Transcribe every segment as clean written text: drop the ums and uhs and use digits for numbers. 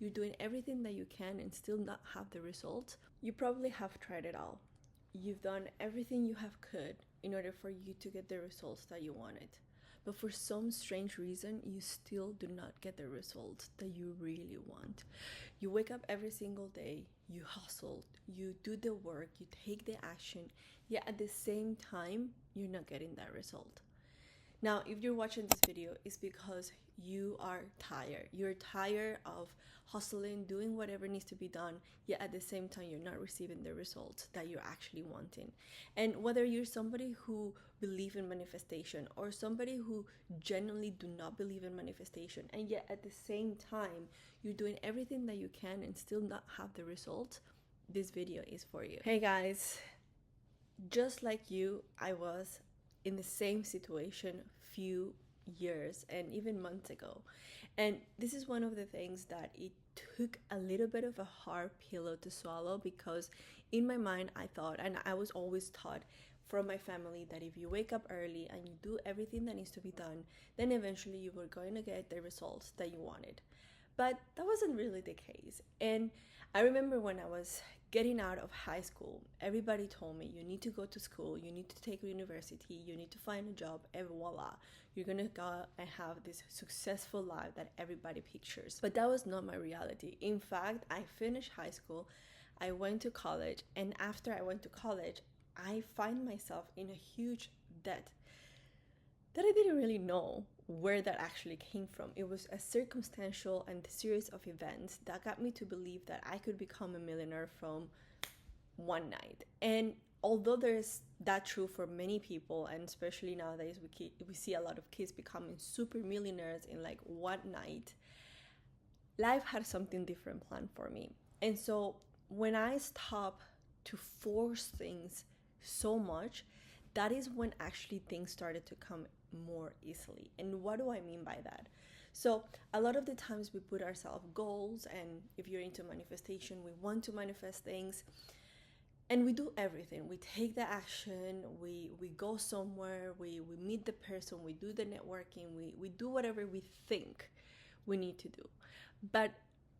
you're doing everything that you can and still not have the results, you probably have tried it all. You've done everything you have could in order for you to get the results that you wanted. But for some strange reason, you still do not get the results that you really want. You wake up every single day, you hustle, you do the work, you take the action, yet at the same time, you're not getting that result. Now, if you're watching this video, it's because you are tired. You're tired of hustling, doing whatever needs to be done, yet at the same time, you're not receiving the results that you're actually wanting. And whether you're somebody who believes in manifestation or somebody who genuinely do not believe in manifestation, and yet at the same time, you're doing everything that you can and still not have the results, this video is for you. Hey guys, just like you, I was in the same situation few years and even months ago. And this is one of the things that it took a little bit of a hard pillow to swallow, because in my mind I thought, and I was always taught from my family, that if you wake up early and you do everything that needs to be done, then eventually you were going to get the results that you wanted. But that wasn't really the case. And I remember when I was getting out of high school, everybody told me, you need to go to school, you need to take a university, you need to find a job, and voila, you're gonna go and have this successful life that everybody pictures. But that was not my reality. In fact, I finished high school, I went to college, and after I went to college, I find myself in a huge debt that I didn't really know where that actually came from. It was a circumstantial and series of events that got me to believe that I could become a millionaire from one night. And although there's that true for many people, and especially nowadays we see a lot of kids becoming super millionaires in like one night, life had something different planned for me. And so when I stopped to force things so much, that is when actually things started to come more easily. And what do I mean by that? So a lot of the times we put ourselves goals, and if you're into manifestation, we want to manifest things, and we do everything. We take the action, we go somewhere, we meet the person, we do the networking, we do whatever we think we need to do. But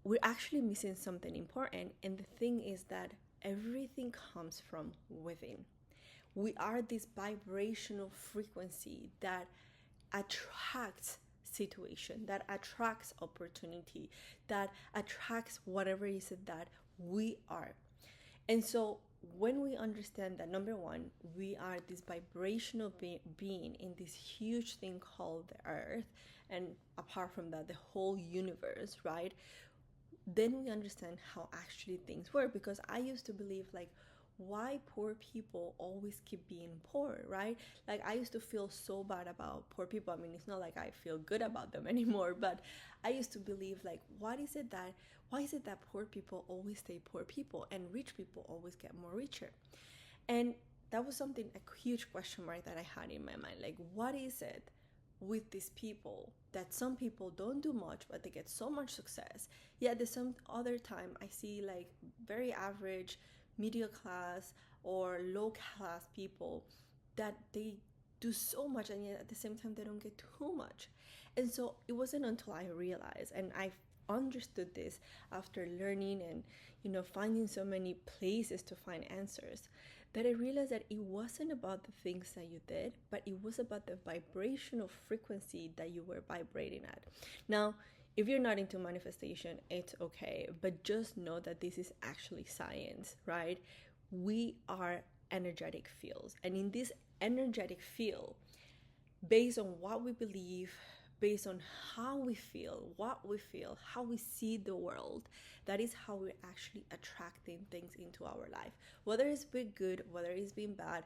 we're actually missing something important, and the thing is that everything comes from within. We are this vibrational frequency that attracts situation, that attracts opportunity, that attracts whatever it is that we are. And so when we understand that, number one, we are this vibrational being in this huge thing called the earth, and apart from that, the whole universe, right? Then we understand how actually things work. Because I used to believe, like, why poor people always keep being poor, right? Like, I used to feel so bad about poor people. I mean, it's not like I feel good about them anymore, but I used to believe, like, why is it that poor people always stay poor people and rich people always get more richer? And that was something, a huge question mark that I had in my mind. Like, what is it with these people that some people don't do much but they get so much success, yet there's some other time I see like very average, middle class or low class people that they do so much, and yet at the same time they don't get too much. And so it wasn't until I realized, and I understood this after learning and finding so many places to find answers, that I realized that it wasn't about the things that you did, but it was about the vibrational frequency that you were vibrating at. Now, if you're not into manifestation, it's okay, but just know that this is actually science, right? We are energetic fields, and in this energetic field, based on what we believe, based on how we feel, what we feel, how we see the world, that is how we're actually attracting things into our life. Whether it's been good, whether it's been bad,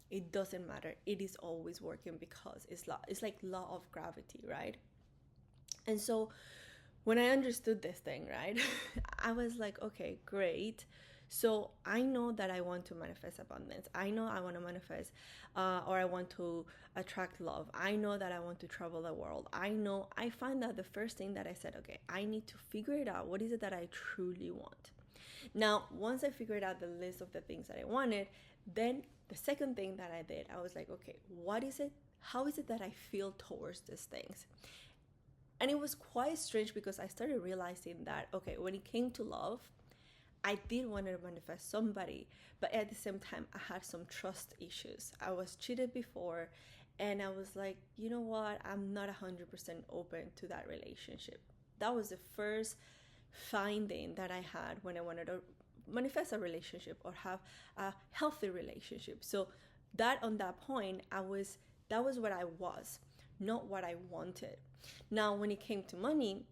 it doesn't matter. It is always working, because it's like law of gravity, right? And so when I understood this thing, right, I was like, okay, great. So I know that I want to manifest abundance. I know I want to manifest or I want to attract love. I know that I want to travel the world. I find that the first thing that I said, okay, I need to figure it out. What is it that I truly want? Now, once I figured out the list of the things that I wanted, then the second thing that I did, I was like, okay, what is it? How is it that I feel towards these things? And it was quite strange because I started realizing that, okay, when it came to love, I did want to manifest somebody, but at the same time, I had some trust issues. I was cheated before, and I was like, you know what? I'm not 100% open to that relationship. That was the first finding that I had when I wanted to manifest a relationship or have a healthy relationship. So that on that point, that was what I was, not what I wanted. Now, when it came to money,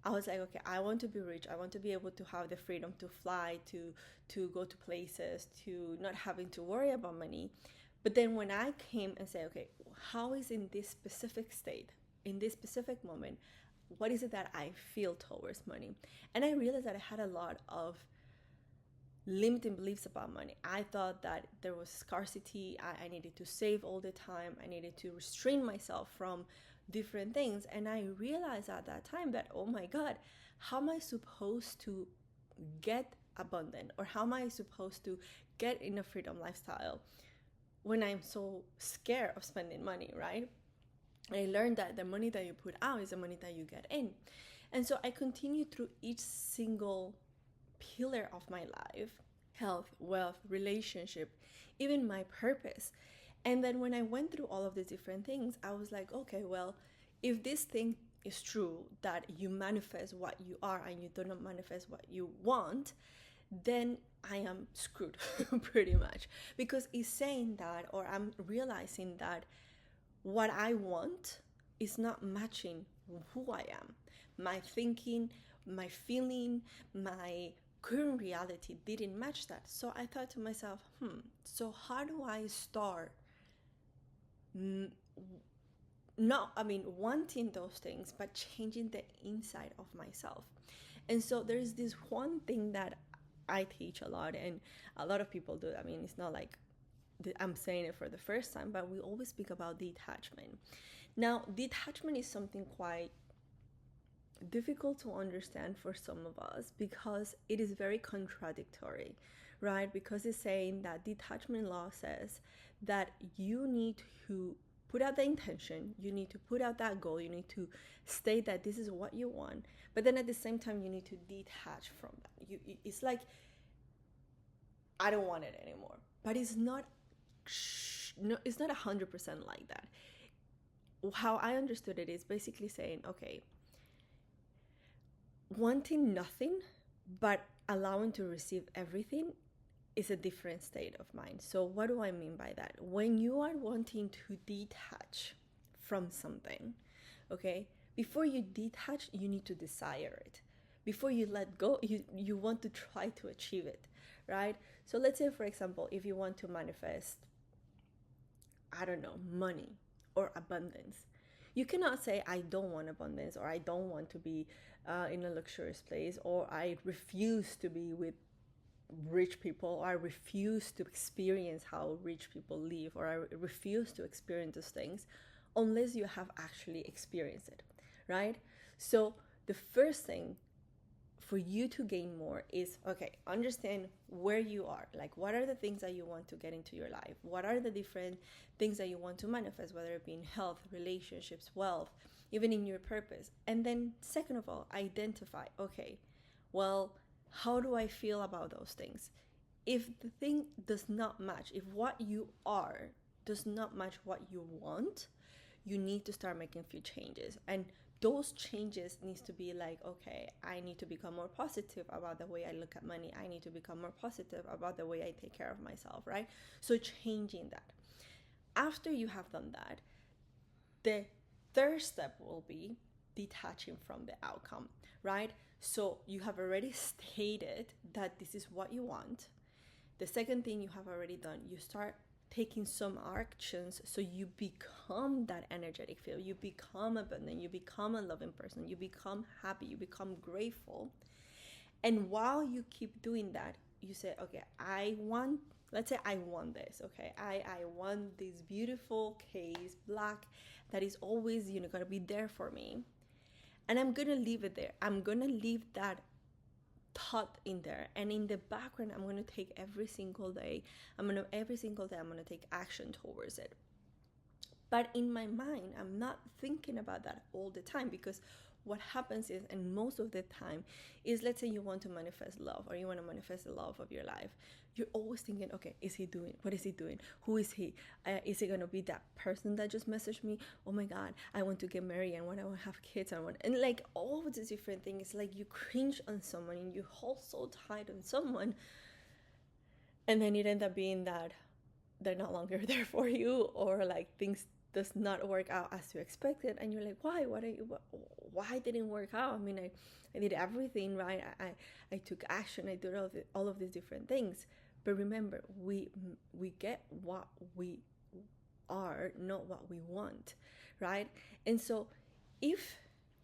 I was like, okay, I want to be rich. I want to be able to have the freedom to fly, to go to places, to not having to worry about money. But then when I came and say, okay, how is in this specific state, in this specific moment, what is it that I feel towards money? And I realized that I had a lot of limiting beliefs about money. I thought that there was scarcity. I needed to save all the time. I needed to restrain myself from different things. And I realized at that time that, oh my God, how am I supposed to get abundant, or how am I supposed to get in a freedom lifestyle when I'm so scared of spending money, right? I learned that the money that you put out is the money that you get in. And so I continued through each single pillar of my life: health, wealth, relationship, even my purpose. And then when I went through all of these different things, I was like, okay, well, if this thing is true, that you manifest what you are and you do not manifest what you want, then I am screwed pretty much. Because it's saying that, or I'm realizing that what I want is not matching who I am. My thinking, my feeling, my current reality didn't match that. So I thought to myself, so how do I start wanting those things, but changing the inside of myself? And so there's this one thing that I teach a lot, and a lot of people do. I mean, it's not like I'm saying it for the first time, but we always speak about detachment. Now, detachment is something quite difficult to understand for some of us because it is very contradictory, right? Because it's saying that detachment law says that you need to put out the intention, you need to put out that goal, you need to state that this is what you want, but then at the same time you need to detach from that. It's like, I don't want it anymore. But it's not 100% like that. How I understood it is basically saying, okay, wanting nothing but allowing to receive everything is a different state of mind. So what do I mean by that? When you are wanting to detach from something, okay, before you detach, you need to desire it. Before you let go, you want to try to achieve it, right? So let's say, for example, if you want to manifest, I don't know, money or abundance, you cannot say, I don't want abundance, or I don't want to be in a luxurious place, or I refuse to be with rich people, or I refuse to experience how rich people live, or I refuse to experience those things unless you have actually experienced it, right? So the first thing for you to gain more is, okay, understand where you are. Like, what are the things that you want to get into your life? What are the different things that you want to manifest, whether it be in health, relationships, wealth, even in your purpose? And then second of all, identify, okay, well, how do I feel about those things? If the thing does not match, if what you are does not match what you want, you need to start making a few changes. And those changes needs to be like, okay, I need to become more positive about the way I look at money. I need to become more positive about the way I take care of myself, right? So changing that. After you have done that, the third step will be detaching from the outcome, right? So you have already stated that this is what you want. The second thing you have already done, you start taking some actions so you become that energetic field, you become abundant, you become a loving person, you become happy, you become grateful. And while you keep doing that, you say, okay, let's say I want this, okay? I want this beautiful case, black, that is always, gonna be there for me. And I'm gonna leave it there. I'm gonna leave that thought in there, and in the background I'm going to take every single day I'm going to take action towards it. But in my mind, I'm not thinking about that all the time, because what happens is, and most of the time, is, let's say you want to manifest love, or you want to manifest the love of your life. You're always thinking, okay, is he doing? What is he doing? Who is he? Is he going to be that person that just messaged me? Oh my God, I want to get married and want to have kids. And like all of these different things, like you cringe on someone and you hold so tight on someone. And then it ends up being that they're no longer there for you, or like things does not work out as you expected, and you're like, why didn't work out? I mean, I did everything right. I took action. I did all of these different things. But remember, we get what we are, not what we want, right? And so if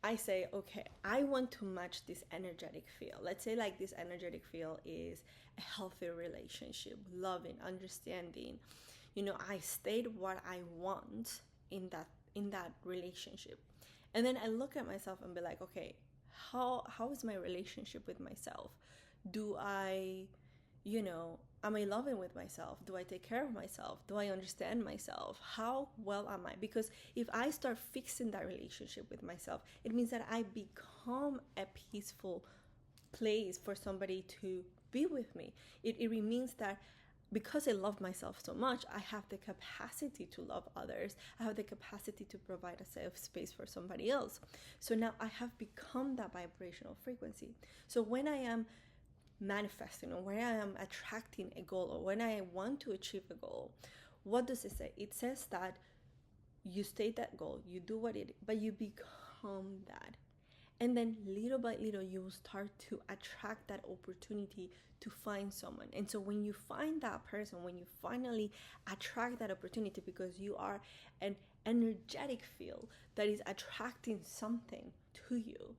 I say, okay, I want to match this energetic feel. Let's say like this energetic feel is a healthy relationship, loving, understanding. I state what I want in that relationship. And then I look at myself and be like, okay, how is my relationship with myself? Do I, am I loving with myself? Do I take care of myself? Do I understand myself? How well am I? Because if I start fixing that relationship with myself, it means that I become a peaceful place for somebody to be with me. It means that because I love myself so much, I have the capacity to love others. I have the capacity to provide a safe space for somebody else. So now I have become that vibrational frequency. So when I am manifesting, or when I am attracting a goal, or when I want to achieve a goal, what does it say? It says that you state that goal, you do but you become that. And then little by little, you will start to attract that opportunity to find someone. And so when you find that person, when you finally attract that opportunity, because you are an energetic field that is attracting something to you,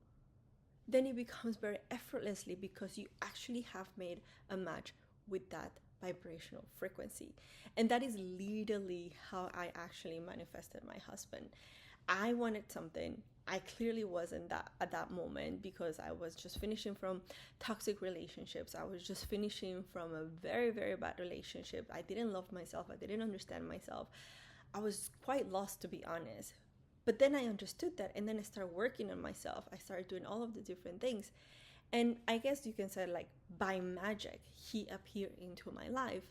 then it becomes very effortlessly, because you actually have made a match with that vibrational frequency. And that is literally how I actually manifested my husband. I wanted something. I clearly wasn't that at that moment, because I was just finishing from toxic relationships. I was just finishing from a very, very bad relationship. I didn't love myself. I didn't understand myself. I was quite lost, to be honest. But then I understood that, and then I started working on myself. I started doing all of the different things. And I guess you can say, like, by magic, he appeared into my life.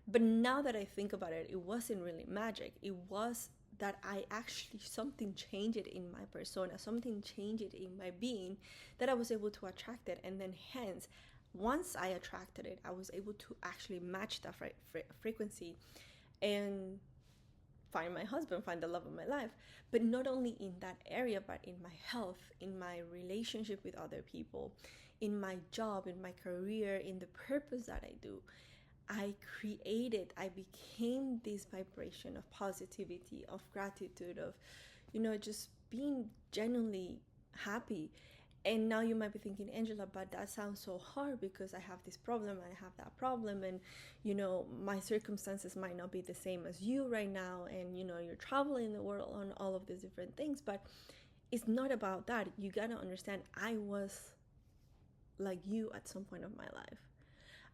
But now that I think about it, it wasn't really magic. It was that I actually, something changed in my persona, something changed in my being, that I was able to attract it. And then hence, once I attracted it, I was able to actually match that frequency and find my husband, find the love of my life. But not only in that area, but in my health, in my relationship with other people, in my job, in my career, in the purpose that I do. I became this vibration of positivity, of gratitude, of, just being genuinely happy. And now you might be thinking, Angela, but that sounds so hard, because I have this problem, I have that problem, and, my circumstances might not be the same as you right now, and, you're traveling the world on all of these different things. But it's not about that. You gotta understand, I was like you at some point of my life.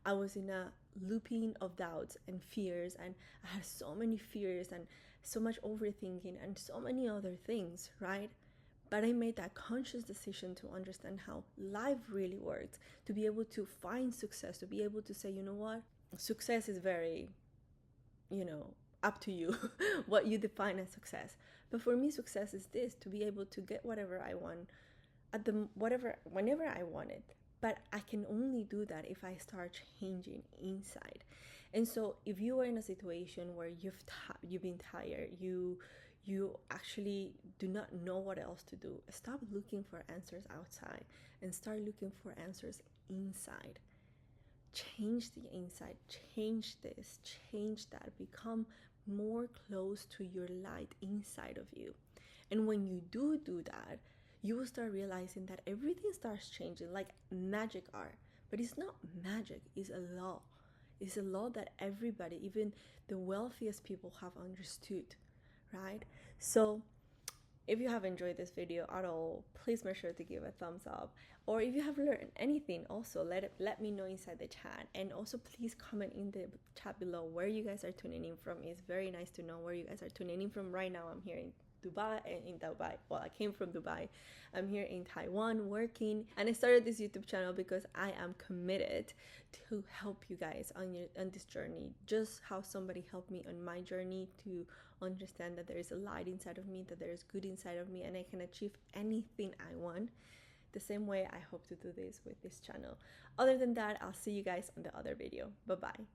I was in a looping of doubts and fears, and I had so many fears and so much overthinking and so many other things, right? But I made that conscious decision to understand how life really works, to be able to find success, to be able to say, you know what? Success is very, up to you, what you define as success. But for me, success is this: to be able to get whatever I want whenever I want it. But I can only do that if I start changing inside. And so if you are in a situation where you've been tired, you actually do not know what else to do, stop looking for answers outside and start looking for answers inside. Change the inside, change this, change that, become more close to your light inside of you. And when you do that, you will start realizing that everything starts changing like magic art. But it's not magic, it's a law. It's a law that everybody, even the wealthiest people, have understood, right? So If you have enjoyed this video at all, please make sure to give a thumbs up. Or if you have learned anything, also let me know inside the chat. And also please comment in the chat below where you guys are tuning in from. It's very nice to know where you guys are tuning in from. Right now I'm here in Dubai. Well, I came from Dubai. I'm here in Taiwan working, and I started this YouTube channel because I am committed to help you guys on this journey, just how somebody helped me on my journey to understand that there is a light inside of me, that there is good inside of me, and I can achieve anything I want. The same way I hope to do this with this channel. Other than that, I'll see you guys on the other video. Bye bye.